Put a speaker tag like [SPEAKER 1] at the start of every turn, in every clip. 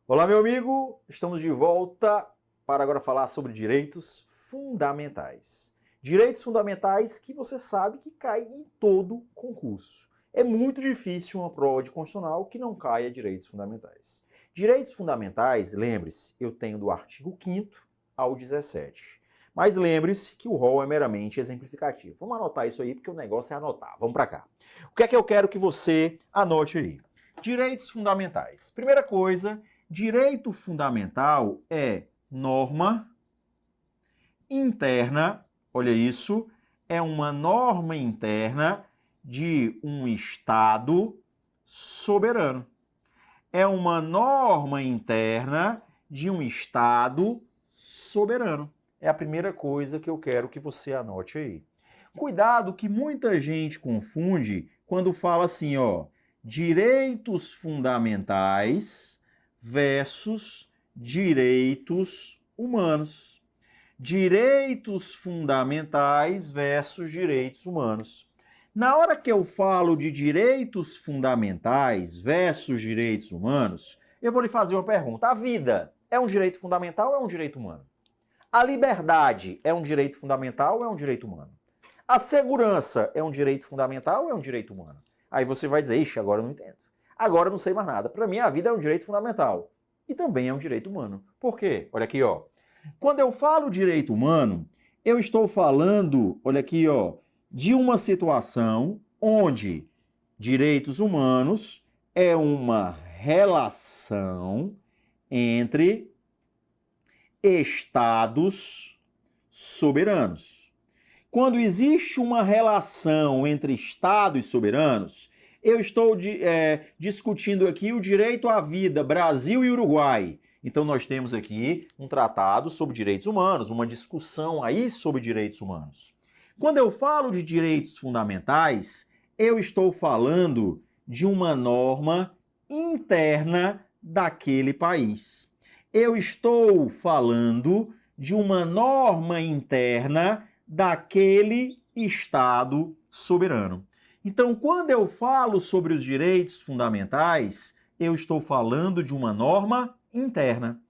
[SPEAKER 1] Olá, meu amigo! Estamos de volta para agora falar sobre direitos fundamentais. Direitos fundamentais que você sabe que caem em todo concurso. É muito difícil uma prova de constitucional que não caia direitos fundamentais. Direitos fundamentais, lembre-se, eu tenho do artigo 5º ao 17. Mas lembre-se que o rol é meramente exemplificativo. Vamos anotar isso aí porque o negócio é anotar. Vamos para cá. O que é que eu quero que você anote aí? Direitos fundamentais. Primeira coisa, direito fundamental é norma interna, olha isso, é uma norma interna de um Estado soberano. É uma norma interna de um Estado soberano. É a primeira coisa que eu quero que você anote aí. Cuidado que muita gente confunde quando fala assim, ó, direitos fundamentais versus direitos humanos. Direitos fundamentais versus direitos humanos. Na hora que eu falo de direitos fundamentais versus direitos humanos, eu vou lhe fazer uma pergunta. A vida é um direito fundamental ou é um direito humano? A liberdade é um direito fundamental ou é um direito humano? A segurança é um direito fundamental ou é um direito humano? Aí você vai dizer, ixi, agora eu não entendo. Agora eu não sei mais nada. Para mim, a vida é um direito fundamental. E também é um direito humano. Por quê? Olha aqui, ó. Quando eu falo direito humano, eu estou falando, olha aqui, ó, de uma situação onde direitos humanos é uma relação entre estados soberanos. Quando existe uma relação entre estados soberanos, eu estou discutindo aqui o direito à vida, Brasil e Uruguai. Então nós temos aqui um tratado sobre direitos humanos, uma discussão aí sobre direitos humanos. Quando eu falo de direitos fundamentais, eu estou falando de uma norma interna daquele país. Eu estou falando de uma norma interna daquele Estado soberano. Então, quando eu falo sobre os direitos fundamentais, eu estou falando de uma norma interna.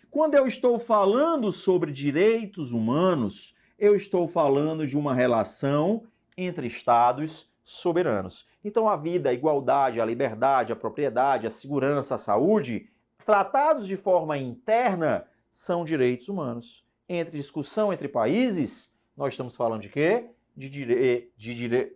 [SPEAKER 1] Quando eu estou falando sobre direitos humanos, eu estou falando de uma relação entre Estados soberanos. Então, a vida, a igualdade, a liberdade, a propriedade, a segurança, a saúde, tratados de forma interna, são direitos humanos. Entre discussão entre países, nós estamos falando de quê?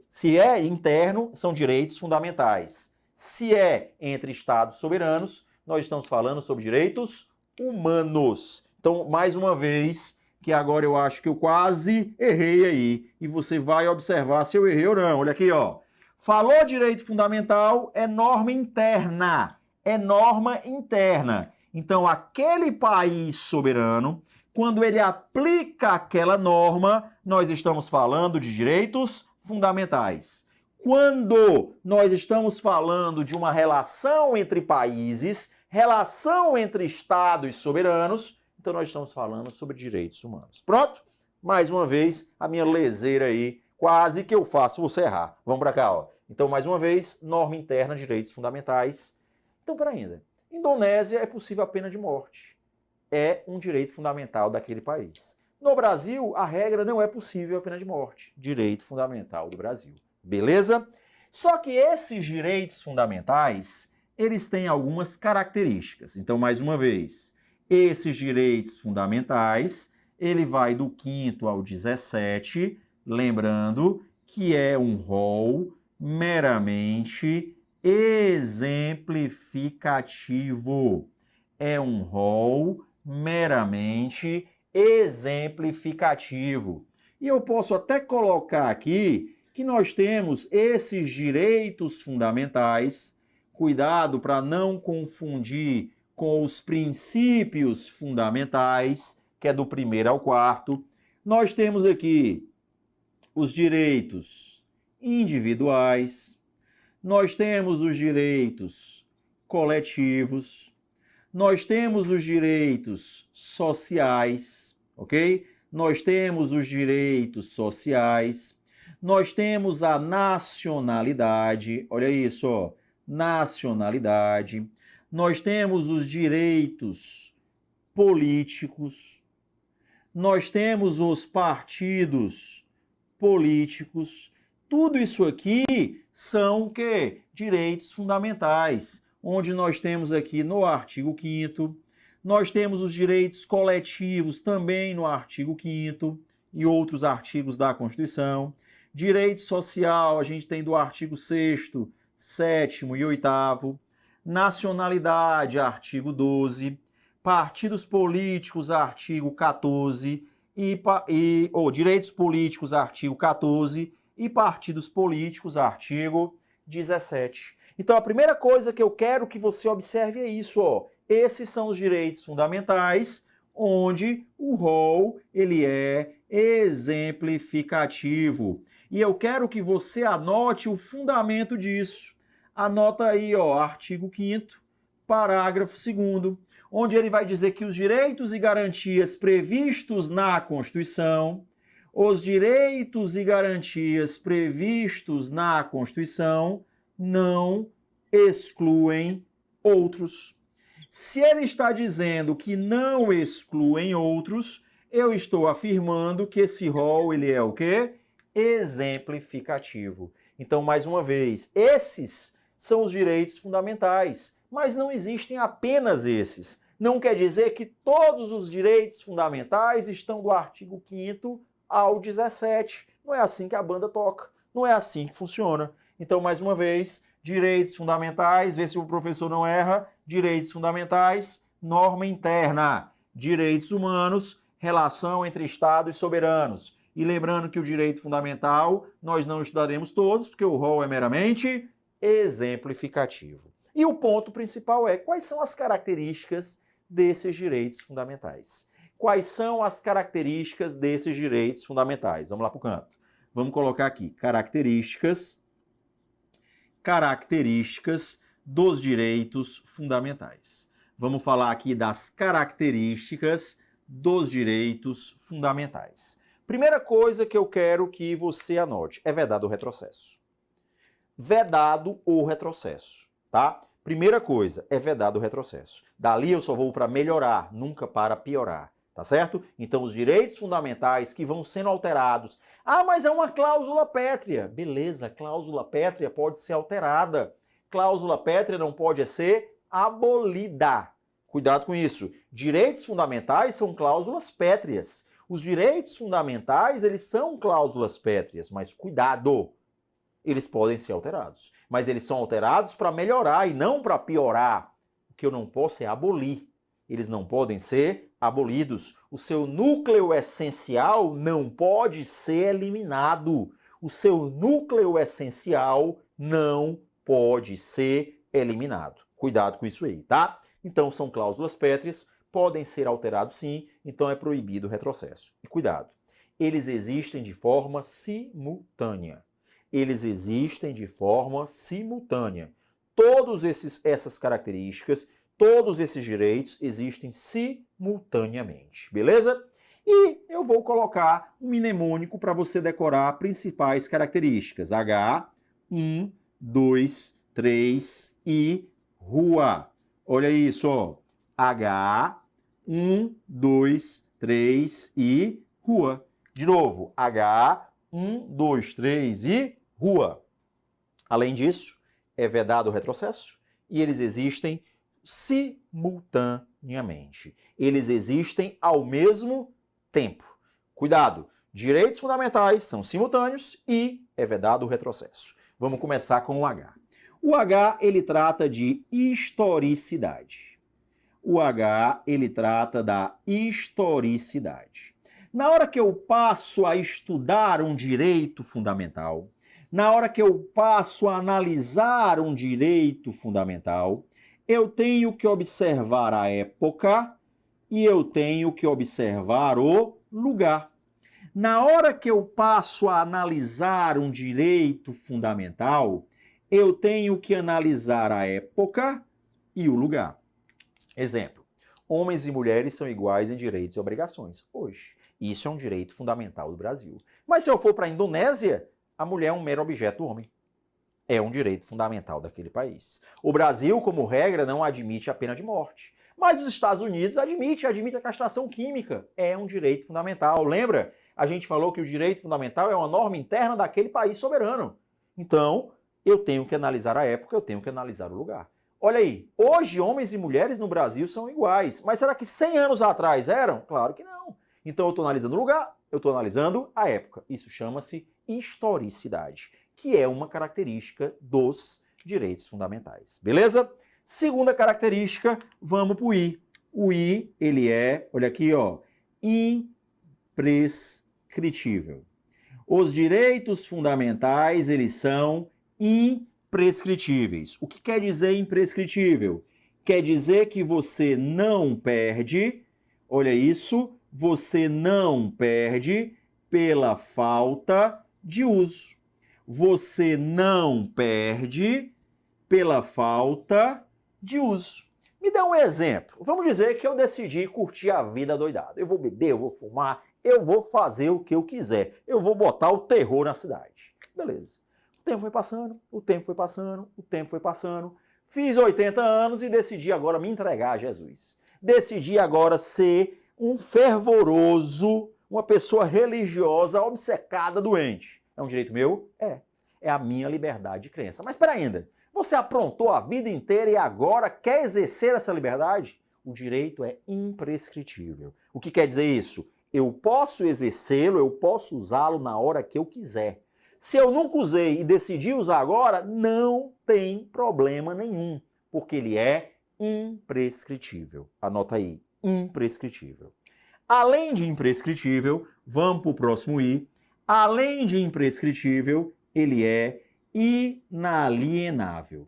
[SPEAKER 1] Se é interno, são direitos fundamentais. Se é entre Estados soberanos, nós estamos falando sobre direitos humanos. Então, mais uma vez, que agora eu acho que eu quase errei aí. E você vai observar se eu errei ou não. Olha aqui, ó. Falou direito fundamental, é norma interna. É norma interna. Então, aquele país soberano, quando ele aplica aquela norma, nós estamos falando de direitos fundamentais. Quando nós estamos falando de uma relação entre países, relação entre estados soberanos, então nós estamos falando sobre direitos humanos. Pronto? Mais uma vez, a minha leseira aí, quase que eu faço você errar. Vamos para cá, ó. Então, mais uma vez, norma interna, direitos fundamentais. Então, para ainda. Indonésia é possível a pena de morte. É um direito fundamental daquele país. No Brasil, a regra não é possível a pena de morte. Direito fundamental do Brasil. Beleza? Só que esses direitos fundamentais, eles têm algumas características. Então, mais uma vez, esses direitos fundamentais, ele vai do 5º ao 17, lembrando que é um rol meramente exemplificativo. É um rol meramente exemplificativo. E eu posso até colocar aqui que nós temos esses direitos fundamentais, cuidado para não confundir com os princípios fundamentais, que é do 1º ao 4º. Nós temos aqui os direitos individuais, nós temos os direitos coletivos, nós temos os direitos sociais, ok? Nós temos os direitos sociais, nós temos a nacionalidade, olha isso, ó, nacionalidade. nós temos os direitos políticos, nós temos os partidos políticos. Tudo isso aqui são o quê? Direitos fundamentais, onde nós temos aqui no artigo 5º, nós temos os direitos coletivos também no artigo 5º e outros artigos da Constituição. Direito social a gente tem do artigo 6º, 7º e 8º. Nacionalidade, artigo 12. Partidos políticos, artigo 14. Direitos políticos, artigo 14. E partidos políticos, artigo 17. Então, a primeira coisa que eu quero que você observe é isso, ó. Esses são os direitos fundamentais, onde o rol ele é exemplificativo. E eu quero que você anote o fundamento disso. Anota aí, ó, artigo 5º, parágrafo 2º, onde ele vai dizer que os direitos e garantias previstos na Constituição, os direitos e garantias previstos na Constituição não excluem outros. Se ele está dizendo que não excluem outros, eu estou afirmando que esse rol ele é o quê? Exemplificativo. Então, mais uma vez, esses são os direitos fundamentais, mas não existem apenas esses. Não quer dizer que todos os direitos fundamentais estão do artigo 5º ao 17. Não é assim que a banda toca, não é assim que funciona. Então, mais uma vez, direitos fundamentais, vê se o professor não erra, direitos fundamentais, norma interna, direitos humanos, relação entre Estado e soberanos. E lembrando que o direito fundamental nós não estudaremos todos, porque o rol é meramente exemplificativo. E o ponto principal é quais são as características desses direitos fundamentais. Quais são as características desses direitos fundamentais? Vamos lá para o canto. Vamos colocar aqui características dos direitos fundamentais. Vamos falar aqui das características dos direitos fundamentais. Primeira coisa que eu quero que você anote é vedado o retrocesso. Vedado o retrocesso, tá? Primeira coisa, é vedado o retrocesso. Dali eu só vou para melhorar, nunca para piorar, tá certo? Então os direitos fundamentais que vão sendo alterados. Ah, mas é uma cláusula pétrea. Beleza, cláusula pétrea pode ser alterada. Cláusula pétrea não pode ser abolida. Cuidado com isso. Direitos fundamentais são cláusulas pétreas. Os direitos fundamentais, eles são cláusulas pétreas, mas cuidado, eles podem ser alterados. Mas eles são alterados para melhorar e não para piorar. O que eu não posso é abolir. Eles não podem ser abolidos. O seu núcleo essencial não pode ser eliminado. O seu núcleo essencial não pode ser eliminado. Cuidado com isso aí, tá? Então são cláusulas pétreas, podem ser alterados sim, então é proibido o retrocesso. E cuidado, eles existem de forma simultânea. Eles existem de forma simultânea. Todas essas características, todos esses direitos existem simultaneamente, beleza? E eu vou colocar um mnemônico para você decorar principais características. H, 1, 2, 3 e rua. Olha isso, ó. H, 1, 2, 3 e rua. De novo, H, 1, 2, 3 e rua. Além disso, é vedado o retrocesso e eles existem simultaneamente. Eles existem ao mesmo tempo. Cuidado, direitos fundamentais são simultâneos e é vedado o retrocesso. Vamos começar com o H. O H, ele trata de historicidade. O H, ele trata da historicidade. Na hora que eu passo a estudar um direito fundamental, na hora que eu passo a analisar um direito fundamental, eu tenho que observar a época e eu tenho que observar o lugar. Na hora que eu passo a analisar um direito fundamental, eu tenho que analisar a época e o lugar. Exemplo, homens e mulheres são iguais em direitos e obrigações hoje. Isso é um direito fundamental do Brasil. Mas se eu for para a Indonésia, a mulher é um mero objeto do homem. É um direito fundamental daquele país. O Brasil, como regra, não admite a pena de morte. Mas os Estados Unidos admite a castração química. É um direito fundamental. Lembra? A gente falou que o direito fundamental é uma norma interna daquele país soberano. Então, eu tenho que analisar a época, eu tenho que analisar o lugar. Olha aí, hoje homens e mulheres no Brasil são iguais. Mas será que 100 anos atrás eram? Claro que não. Então eu estou analisando o lugar, eu estou analisando a época. Isso chama-se historicidade, que é uma característica dos direitos fundamentais. Beleza? Segunda característica, vamos para o I. O I, ele é, olha aqui, ó, imprescritível. Os direitos fundamentais, eles são imprescritíveis. O que quer dizer imprescritível? Quer dizer que você não perde, olha isso, você não perde pela falta de uso. Você não perde pela falta de uso. Me dá um exemplo. Vamos dizer que eu decidi curtir a vida doidada. Eu vou beber, eu vou fumar, eu vou fazer o que eu quiser. Eu vou botar o terror na cidade. Beleza. O tempo foi passando, o tempo foi passando, o tempo foi passando. Fiz 80 anos e decidi agora me entregar a Jesus. Decidi agora ser um fervoroso, uma pessoa religiosa, obcecada, doente. É um direito meu? É. É a minha liberdade de crença. Mas espera ainda. Você aprontou a vida inteira e agora quer exercer essa liberdade? O direito é imprescritível. O que quer dizer isso? Eu posso exercê-lo, eu posso usá-lo na hora que eu quiser. Se eu nunca usei e decidi usar agora, não tem problema nenhum, porque ele é imprescritível. Anota aí, imprescritível. Além de imprescritível, vamos para o próximo I. Além de imprescritível, ele é inalienável.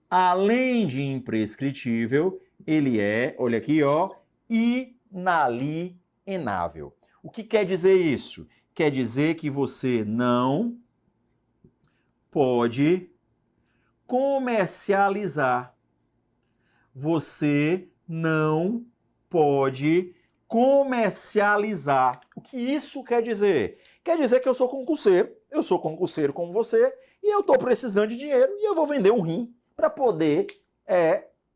[SPEAKER 1] Além de imprescritível, ele é, olha aqui, ó, inalienável. O que quer dizer isso? Quer dizer que você não pode comercializar. Você não pode comercializar. O que isso quer dizer? Quer dizer que eu sou concurseiro como você, e eu estou precisando de dinheiro e eu vou vender um rim para poder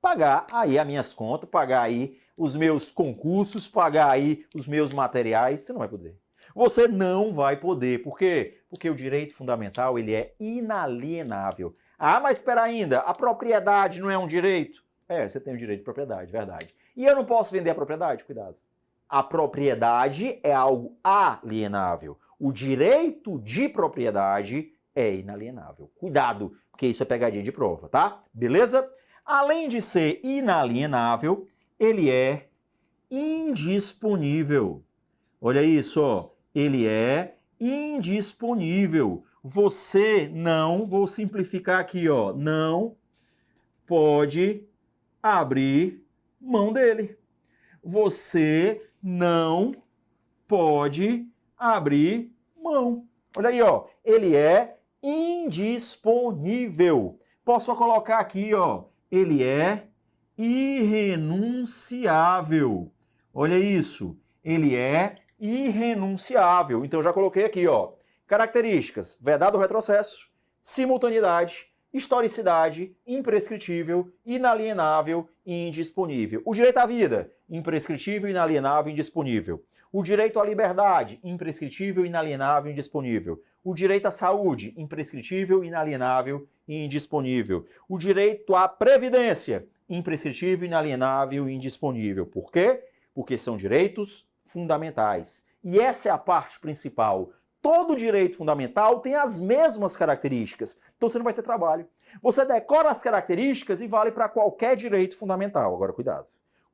[SPEAKER 1] pagar aí as minhas contas, pagar aí os meus concursos, pagar aí os meus materiais. Você não vai poder. Você não vai poder. Por quê? Porque o direito fundamental ele é inalienável. Ah, mas espera ainda, a propriedade não é um direito? É, você tem o direito de propriedade, verdade. E eu não posso vender a propriedade? Cuidado. A propriedade é algo alienável. O direito de propriedade é inalienável. Cuidado, porque isso é pegadinha de prova, tá? Beleza? Além de ser inalienável, ele é indisponível. Olha isso, ó. Ele é indisponível. Você não, vou simplificar aqui, ó, não pode abrir mão dele. Você não pode abrir mão. Olha aí, ó. Ele é indisponível. Posso colocar aqui, ó. Ele é irrenunciável. Olha isso. Ele é irrenunciável. Então, já coloquei aqui, ó. Características: vedado o retrocesso, simultaneidade, historicidade, imprescritível, inalienável e indisponível. O direito à vida: imprescritível, inalienável e indisponível. O direito à liberdade: imprescritível, inalienável e indisponível. O direito à saúde: imprescritível, inalienável e indisponível. O direito à previdência: imprescritível, inalienável e indisponível. Por quê? Porque são direitos fundamentais. E essa é a parte principal. Todo direito fundamental tem as mesmas características. Então você não vai ter trabalho. Você decora as características e vale para qualquer direito fundamental. Agora, cuidado.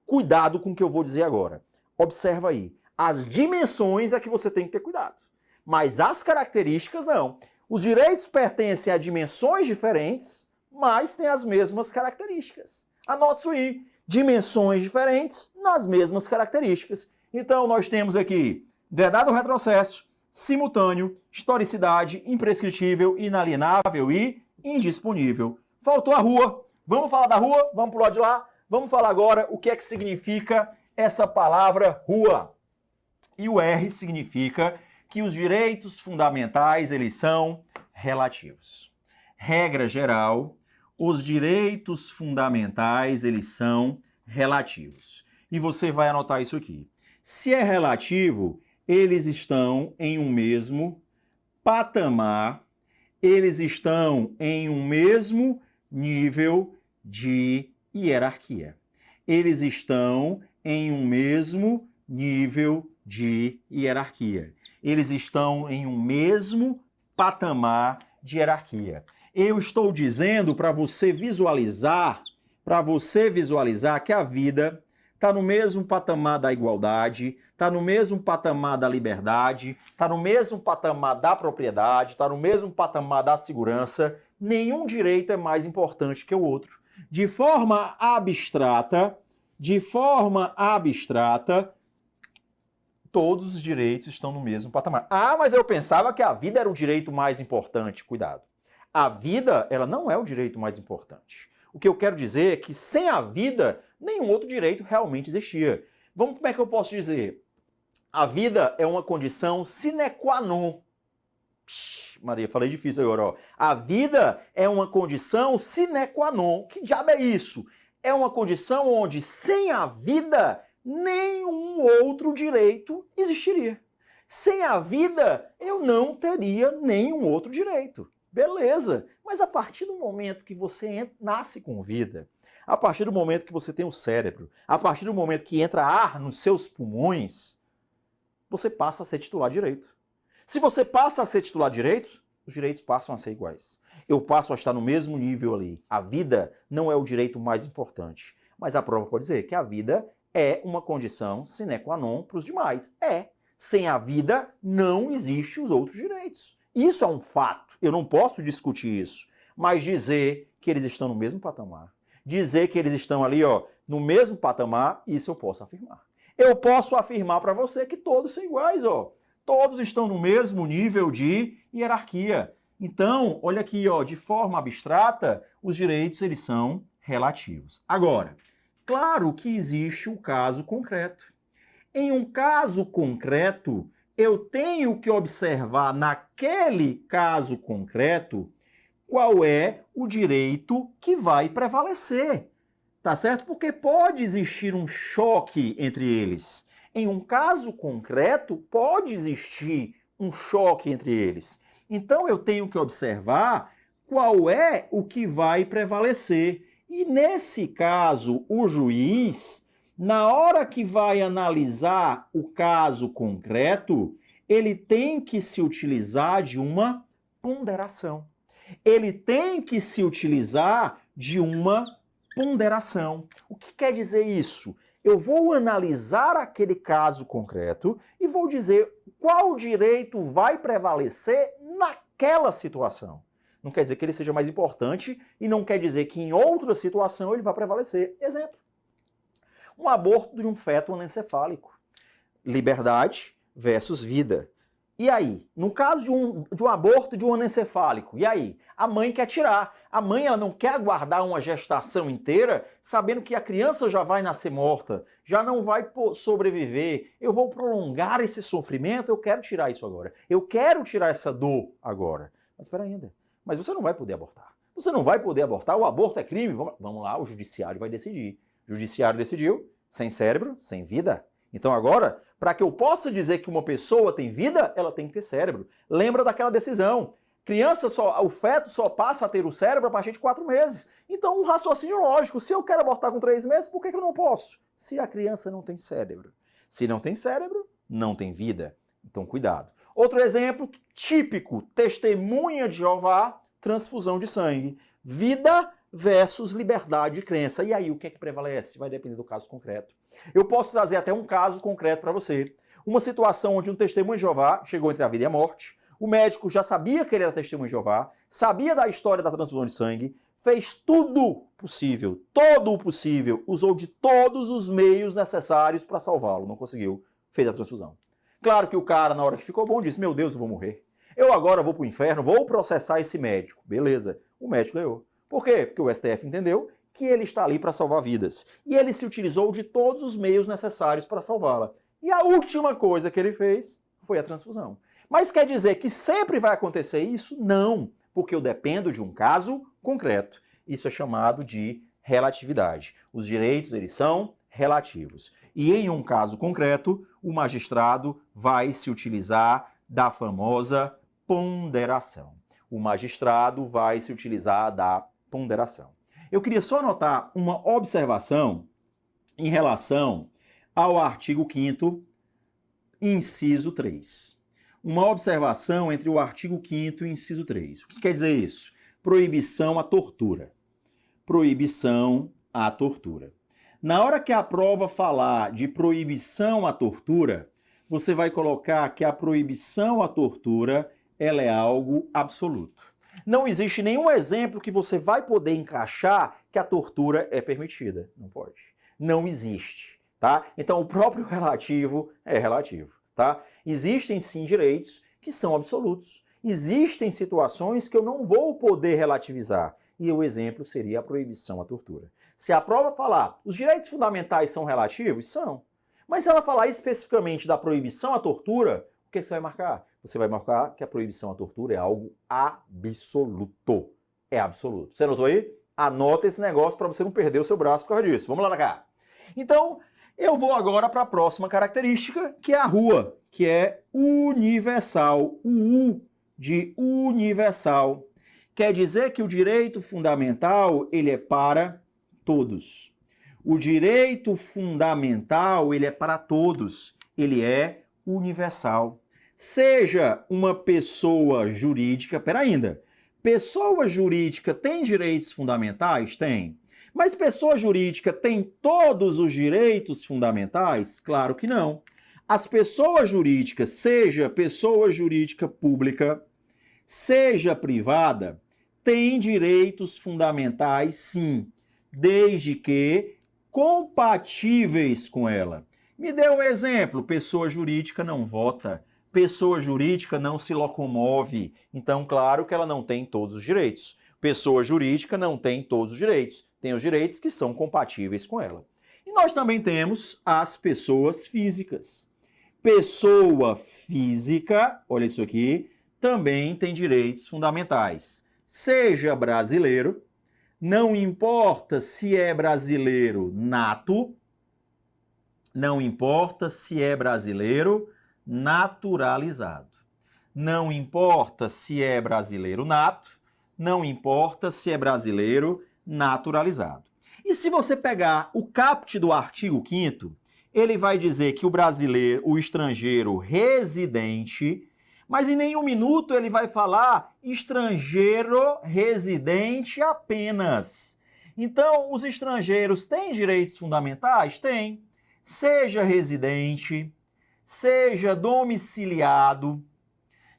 [SPEAKER 1] Cuidado com o que eu vou dizer agora. Observa aí. As dimensões é que você tem que ter cuidado. Mas as características não. Os direitos pertencem a dimensões diferentes, mas têm as mesmas características. Anote isso aí. Dimensões diferentes nas mesmas características. Então nós temos aqui vedado o retrocesso, simultâneo, historicidade, imprescritível, inalienável e indisponível. Faltou a rua. Vamos falar da rua? Vamos pro lado de lá? Vamos falar agora o que é que significa essa palavra rua. E o R significa que os direitos fundamentais, eles são relativos. regra geral, os direitos fundamentais, eles são relativos. E você vai anotar isso aqui. Se é relativo, eles estão em um mesmo patamar, eles estão em um mesmo nível de hierarquia. Eles estão em um mesmo nível de hierarquia. Eles estão em um mesmo patamar de hierarquia. Eu estou dizendo para você visualizar que a vida está no mesmo patamar da igualdade, está no mesmo patamar da liberdade, está no mesmo patamar da propriedade, está no mesmo patamar da segurança. Nenhum direito é mais importante que o outro. De forma abstrata, todos os direitos estão no mesmo patamar. Ah, mas eu pensava que a vida era o direito mais importante. Cuidado. A vida, ela não é o direito mais importante. O que eu quero dizer é que sem a vida, nenhum outro direito realmente existia. Como é que eu posso dizer? A vida é uma condição sine qua non. Maria, falei difícil agora, ó. A vida é uma condição sine qua non. Que diabo é isso? É uma condição onde, sem a vida, nenhum outro direito existiria. Sem a vida, eu não teria nenhum outro direito. Beleza, mas a partir do momento que você nasce com vida, a partir do momento que você tem o cérebro, a partir do momento que entra ar nos seus pulmões, você passa a ser titular de direito. Se você passa a ser titular de direitos, os direitos passam a ser iguais. Eu passo a estar no mesmo nível ali. A vida não é o direito mais importante, mas a prova pode dizer que a vida é uma condição sine qua non para os demais. Sem a vida não existem os outros direitos. Isso é um fato, eu não posso discutir isso, mas dizer que eles estão no mesmo patamar, dizer que eles estão ali, ó, no mesmo patamar, isso eu posso afirmar. Eu posso afirmar para você que todos são iguais, ó. Todos estão no mesmo nível de hierarquia. Então, olha aqui, ó, de forma abstrata, os direitos eles são relativos. Agora, claro que existe o caso concreto. Em um caso concreto, eu tenho que observar naquele caso concreto qual é o direito que vai prevalecer, tá certo? Porque pode existir um choque entre eles. Em um caso concreto, pode existir um choque entre eles. Então eu tenho que observar qual é o que vai prevalecer. E nesse caso, o juiz, na hora que vai analisar o caso concreto, ele tem que se utilizar de uma ponderação. Ele tem que se utilizar de uma ponderação. O que quer dizer isso? Eu vou analisar aquele caso concreto e vou dizer qual direito vai prevalecer naquela situação. Não quer dizer que ele seja mais importante e não quer dizer que em outra situação ele vai prevalecer. Exemplo. Um aborto de um feto anencefálico. Liberdade versus vida. E aí? No caso de um aborto de um anencefálico, e aí? A mãe quer tirar. A mãe ela não quer aguardar uma gestação inteira sabendo que a criança já vai nascer morta, já não vai sobreviver. Eu vou prolongar esse sofrimento, eu quero tirar isso agora. Eu quero tirar essa dor agora. Mas espera ainda. Mas você não vai poder abortar. Você não vai poder abortar, o aborto é crime. Vamos lá, o judiciário vai decidir. O judiciário decidiu, sem cérebro, sem vida. Então agora, para que eu possa dizer que uma pessoa tem vida, ela tem que ter cérebro. Lembra daquela decisão. O feto só passa a ter o cérebro a partir de 4 meses. Então um raciocínio lógico, se eu quero abortar com 3 meses, por que eu não posso? Se a criança não tem cérebro. Se não tem cérebro, não tem vida. Então cuidado. Outro exemplo típico, testemunha de Jeová, transfusão de sangue. Vida versus liberdade de crença. E aí, o que é que prevalece? Vai depender do caso concreto. Eu posso trazer até um caso concreto para você. Uma situação onde um testemunho de Jeová chegou entre a vida e a morte. O médico já sabia que ele era testemunho de Jeová, sabia da história da transfusão de sangue, fez tudo possível, todo o possível, usou de todos os meios necessários para salvá-lo. Não conseguiu, fez a transfusão. Claro que o cara, na hora que ficou bom, disse, meu Deus, eu vou morrer. Eu agora vou para o inferno, vou processar esse médico. Beleza, o médico ganhou. Por quê? Porque o STF entendeu que ele está ali para salvar vidas. E ele se utilizou de todos os meios necessários para salvá-la. E a última coisa que ele fez foi a transfusão. Mas quer dizer que sempre vai acontecer isso? Não. porque eu dependo de um caso concreto. Isso é chamado de relatividade. Os direitos, eles são relativos. E em um caso concreto, o magistrado vai se utilizar da famosa ponderação. O magistrado vai se utilizar da ponderação. Eu queria só anotar uma observação em relação ao artigo 5º, inciso 3. Uma observação entre o artigo 5º e o inciso 3. O que quer dizer isso? Proibição à tortura. Proibição à tortura. Na hora que a prova falar de proibição à tortura, você vai colocar que a proibição à tortura ela é algo absoluto. Não existe nenhum exemplo que você vai poder encaixar que a tortura é permitida. Não pode. Não existe, tá? Então, o próprio relativo é relativo, tá? Existem, sim, direitos que são absolutos. Existem situações que eu não vou poder relativizar. E o exemplo seria a proibição à tortura. Se a prova falar, os direitos fundamentais são relativos? São. Mas se ela falar especificamente da proibição à tortura, o que você vai marcar? Você vai marcar que a proibição à tortura é algo absoluto. É absoluto. Você anotou aí? Anota esse negócio para você não perder o seu braço por causa disso. Vamos lá cá. Então, eu vou agora para a próxima característica, que é a rua, que é universal. O U de universal. Quer dizer que o direito fundamental, ele é para todos. O direito fundamental, ele é para todos. Ele é universal. Seja uma pessoa jurídica, ainda, pessoa jurídica tem direitos fundamentais? Tem. Mas pessoa jurídica tem todos os direitos fundamentais? Claro que não. As pessoas jurídicas, seja pessoa jurídica pública, seja privada, têm direitos fundamentais, sim, desde que compatíveis com ela. Me dê um exemplo. Pessoa jurídica não vota. Pessoa jurídica não se locomove. Então, claro que ela não tem todos os direitos. Pessoa jurídica não tem todos os direitos. Tem os direitos que são compatíveis com ela. E nós também temos as pessoas físicas. Pessoa física, olha isso aqui, também tem direitos fundamentais. Seja brasileiro, não importa se é brasileiro nato, não importa se é brasileiro naturalizado. Não importa se é brasileiro nato, não importa se é brasileiro naturalizado. E se você pegar o caput do artigo 5º, ele vai dizer que o brasileiro, o estrangeiro residente, mas em nenhum minuto ele vai falar estrangeiro residente apenas. Então, os estrangeiros têm direitos fundamentais? Têm. Seja residente, seja domiciliado,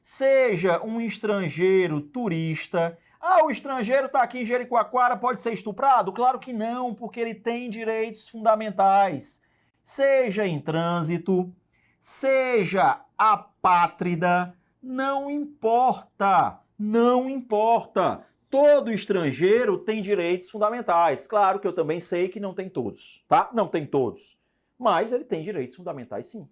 [SPEAKER 1] seja um estrangeiro turista. Ah, o estrangeiro está aqui em Jericoacoara, pode ser estuprado? Claro que não, porque ele tem direitos fundamentais. Seja em trânsito, seja apátrida, não importa, não importa. Todo estrangeiro tem direitos fundamentais. Claro que eu também sei que não tem todos, tá? Não tem todos. Mas ele tem direitos fundamentais, sim.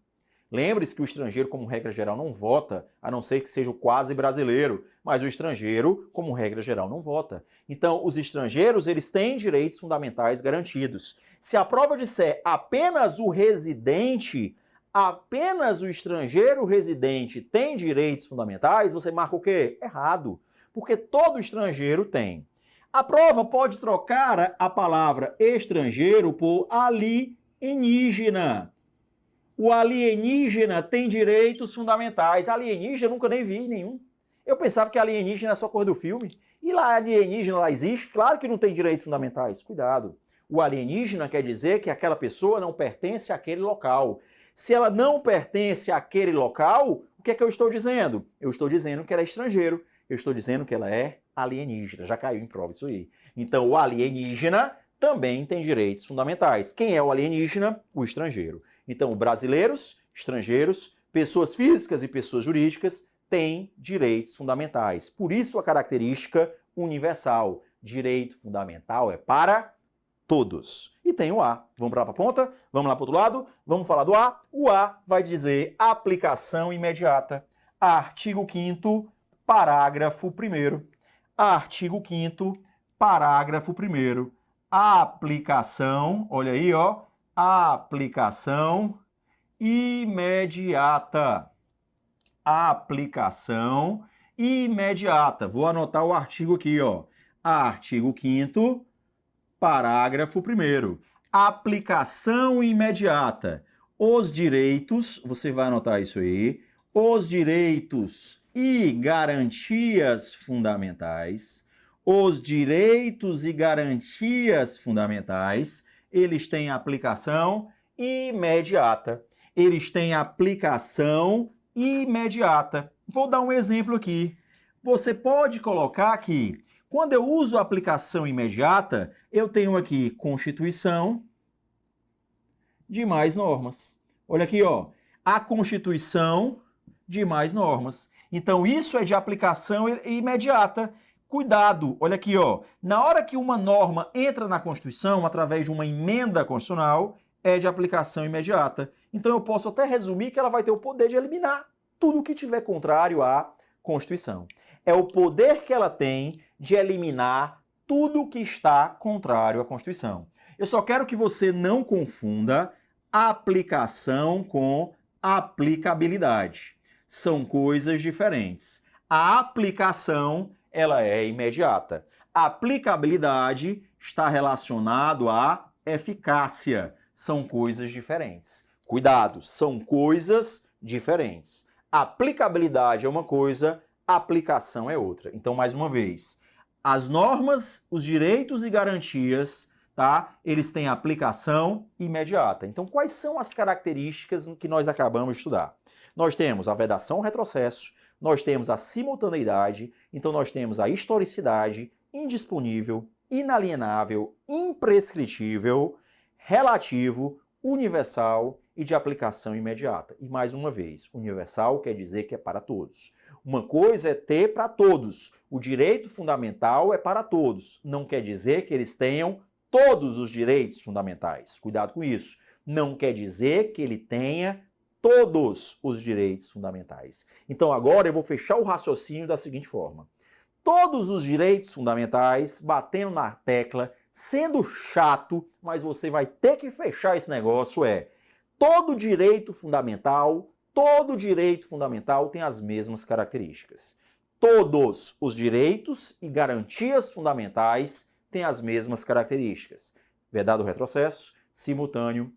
[SPEAKER 1] Lembre-se que o estrangeiro, como regra geral, não vota, a não ser que seja o quase brasileiro. Mas o estrangeiro, como regra geral, não vota. Então, os estrangeiros, eles têm direitos fundamentais garantidos. Se a prova disser apenas o residente, apenas o estrangeiro residente tem direitos fundamentais, você marca o quê? Errado. Porque todo estrangeiro tem. A prova pode trocar a palavra estrangeiro por alienígena. O alienígena tem direitos fundamentais. Alienígena eu nunca nem vi nenhum. Eu pensava que alienígena é só cor do filme. E lá alienígena lá existe? Claro que não tem direitos fundamentais. Cuidado. O alienígena quer dizer que aquela pessoa não pertence àquele local. Se ela não pertence àquele local, o que é que eu estou dizendo? Eu estou dizendo que ela é estrangeiro. Eu estou dizendo que ela é alienígena. Já caiu em prova isso aí. Então, o alienígena também tem direitos fundamentais. Quem é o alienígena? O estrangeiro. Então, brasileiros, estrangeiros, pessoas físicas e pessoas jurídicas têm direitos fundamentais. Por isso, a característica universal. Direito fundamental é para todos. E tem o A. Vamos para a ponta? Vamos lá para o outro lado? Vamos falar do A? O A vai dizer aplicação imediata. Artigo 5º, parágrafo 1º. Artigo 5º, parágrafo 1º. A aplicação, olha aí, ó, a aplicação imediata. A aplicação imediata. Vou anotar o artigo aqui, ó. Artigo 5º, parágrafo 1º. Aplicação imediata. Os direitos, você vai anotar isso aí, os direitos e garantias fundamentais, os direitos e garantias fundamentais, eles têm aplicação imediata. Eles têm aplicação imediata. Vou dar um exemplo aqui. Você pode colocar aqui, quando eu uso a aplicação imediata, eu tenho aqui Constituição, demais normas. Olha aqui, ó, a Constituição, demais normas. Então, isso é de aplicação imediata. Cuidado, olha aqui, ó, na hora que uma norma entra na Constituição, através de uma emenda constitucional, é de aplicação imediata. Então, eu posso até resumir que ela vai ter o poder de eliminar tudo que tiver contrário à Constituição. É o poder que ela tem de eliminar tudo que está contrário à Constituição. Eu só quero que você não confunda aplicação com aplicabilidade. São coisas diferentes. A aplicação, ela é imediata. A aplicabilidade está relacionado à eficácia. São coisas diferentes. Cuidado, são coisas diferentes. Aplicabilidade é uma coisa, aplicação é outra. Então, mais uma vez, as normas, os direitos e garantias, tá? Eles têm aplicação imediata. Então, quais são as características que nós acabamos de estudar? Nós temos a vedação retrocesso, nós temos a simultaneidade, então nós temos a historicidade, indisponível, inalienável, imprescritível, relativo, universal e de aplicação imediata. E mais uma vez, universal quer dizer que é para todos. Uma coisa é ter para todos. O direito fundamental é para todos. Não quer dizer que eles tenham todos os direitos fundamentais. Cuidado com isso. Não quer dizer que ele tenha todos os direitos fundamentais. Então agora eu vou fechar o raciocínio da seguinte forma. Todos os direitos fundamentais, batendo na tecla, sendo chato, mas você vai ter que fechar esse negócio, todo direito fundamental tem as mesmas características. Todos os direitos e garantias fundamentais têm as mesmas características. Vedado retrocesso, simultâneo,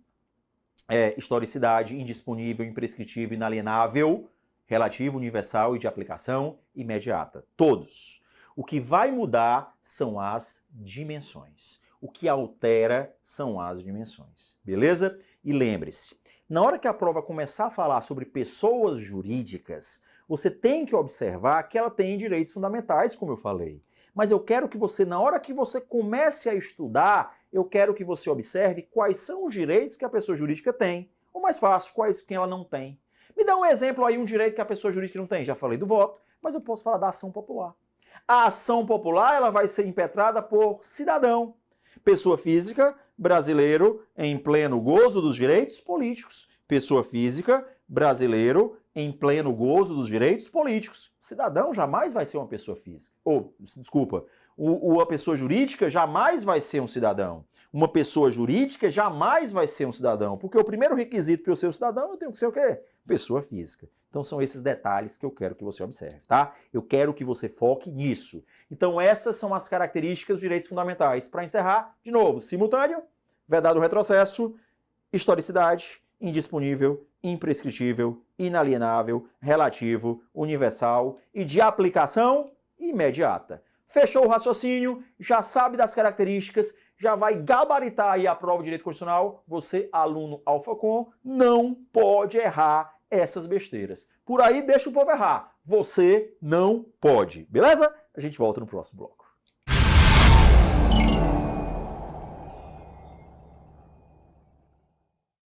[SPEAKER 1] historicidade, indisponível, imprescritível, inalienável, relativo, universal e de aplicação imediata. Todos. O que vai mudar são as dimensões. O que altera são as dimensões. Beleza? E lembre-se, na hora que a prova começar a falar sobre pessoas jurídicas, você tem que observar que ela tem direitos fundamentais, como eu falei. Mas eu quero que você, na hora que você comece a estudar, eu quero que você observe quais são os direitos que a pessoa jurídica tem. Ou mais fácil, quais que ela não tem. Me dá um exemplo aí, um direito que a pessoa jurídica não tem. Já falei do voto, mas eu posso falar da ação popular. A ação popular, ela vai ser impetrada por cidadão. Pessoa física, brasileiro, em pleno gozo dos direitos políticos. Pessoa física, brasileiro, em pleno gozo dos direitos políticos. O cidadão jamais vai ser uma pessoa física. A pessoa jurídica jamais vai ser um cidadão. Uma pessoa jurídica jamais vai ser um cidadão, porque o primeiro requisito para eu ser um cidadão, eu tenho que ser o quê? Pessoa física. Então são esses detalhes que eu quero que você observe, tá? Eu quero que você foque nisso. Então essas são as características dos direitos fundamentais. Para encerrar, de novo, simultâneo, vedado retrocesso, historicidade, indisponível, imprescritível, inalienável, relativo, universal e de aplicação imediata. Fechou o raciocínio, já sabe das características, já vai gabaritar aí a prova de direito constitucional. Você, aluno Alphacom, não pode errar essas besteiras. Por aí deixa o povo errar. Você não pode. Beleza? A gente volta no próximo bloco.